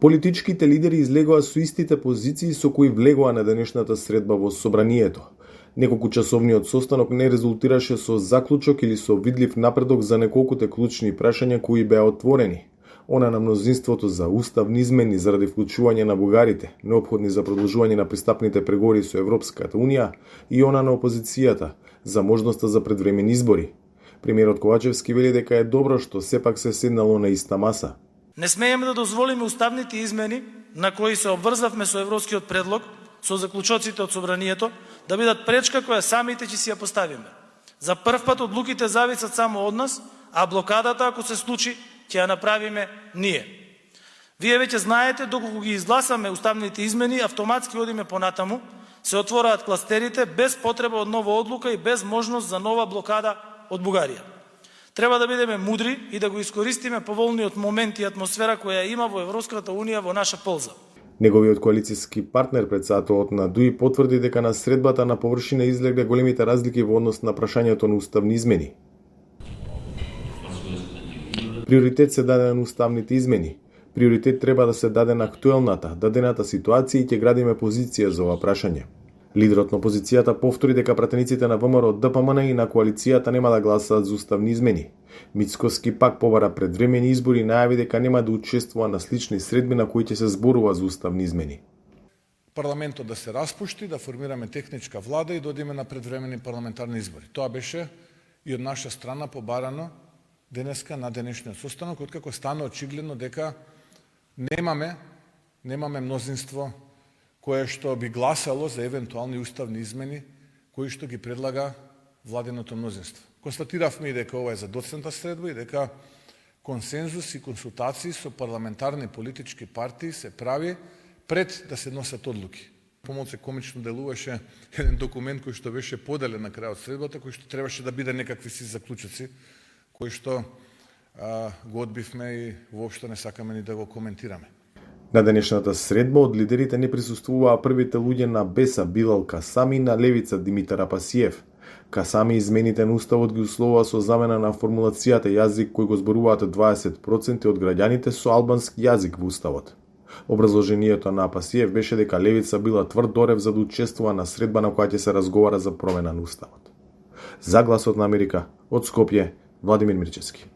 Политичките лидери излегоа со истите позиции со кои влегоа на денешната средба во собранието. Неколкучасовниот состанок не резултираше со заклучок или со видлив напредок за неколкуте клучни прашања кои беа отворени. Она на мнозинството за уставни измени заради вклучување на бугарите, неопходни за продолжување на пристапните преговори со Европската унија, и она на опозицијата за можноста за предвремени избори. Премиерот Ковачевски вели дека е добро што сепак се седнало на иста маса. Не смееме да дозволиме уставните измени на кои се обврзавме со европскиот предлог, со заклучоците од собранието, да бидат пречка која самите ќе си ја поставиме. За прв пат одлуките зависат само од нас, а блокадата, ако се случи, ќе ја направиме ние. Вие веќе знаете, доколку ги изгласаме уставните измени, автоматски одиме понатаму, се отвораат кластерите без потреба од нова одлука и без можност за нова блокада од Бугарија. Треба да бидеме мудри и да го искористиме поволниот момент и атмосфера која има во Европската унија во наша полза. Неговиот коалицијски партнер председателот на ДУИ потврди дека на средбата на површина излегле големите разлики во однос на прашањето на уставни измени. Приоритет се даде на уставните измени. Приоритет треба да се даде на актуелната, дадената ситуација и ќе градиме позиција за ова прашање. Лидерот на опозицијата повтори дека пратениците на ВМРО, ДПМН и на коалицијата нема да гласаат за уставни измени. Мицкоски пак побара предвремени избори и најави дека нема да учествува на слични средби на кои ќе се зборува за уставни измени. Парламентот да се распушти, да формираме техничка влада и да одиме на предвремени парламентарни избори. Тоа беше и од наша страна побарано денеска на денешниот состанок, откако стана очигледно дека немаме мнозинство кое што би гласало за евентуални уставни измени кои што ги предлага владиното мнозинство. Констатиравме и дека ова е задоцната средба и дека консензус и консултации со парламентарни политички партии се прави пред да се носат одлуки. Помалку комично делуваше еден документ кој што беше поделен на крајот средбата, кој што требаше да биде некакви си заклучоци, кои што го одбивме и воопшто не сакаме ни да го коментираме. На денешната средба од лидерите не присуствуваа првите луѓе на Беса Билал Касами и на Левица Димитар Апасиев. Касами измените на уставот ги условува со замена на формулацијата јазик кој го зборуваат 20% од граѓаните со албански јазик во уставот. Образложението на Апасиев беше дека Левица била тврд дорев за да учествува на средба на која ќе се разговара за промена на уставот. За Гласот на Америка, од Скопје, Владимир Мирчевски.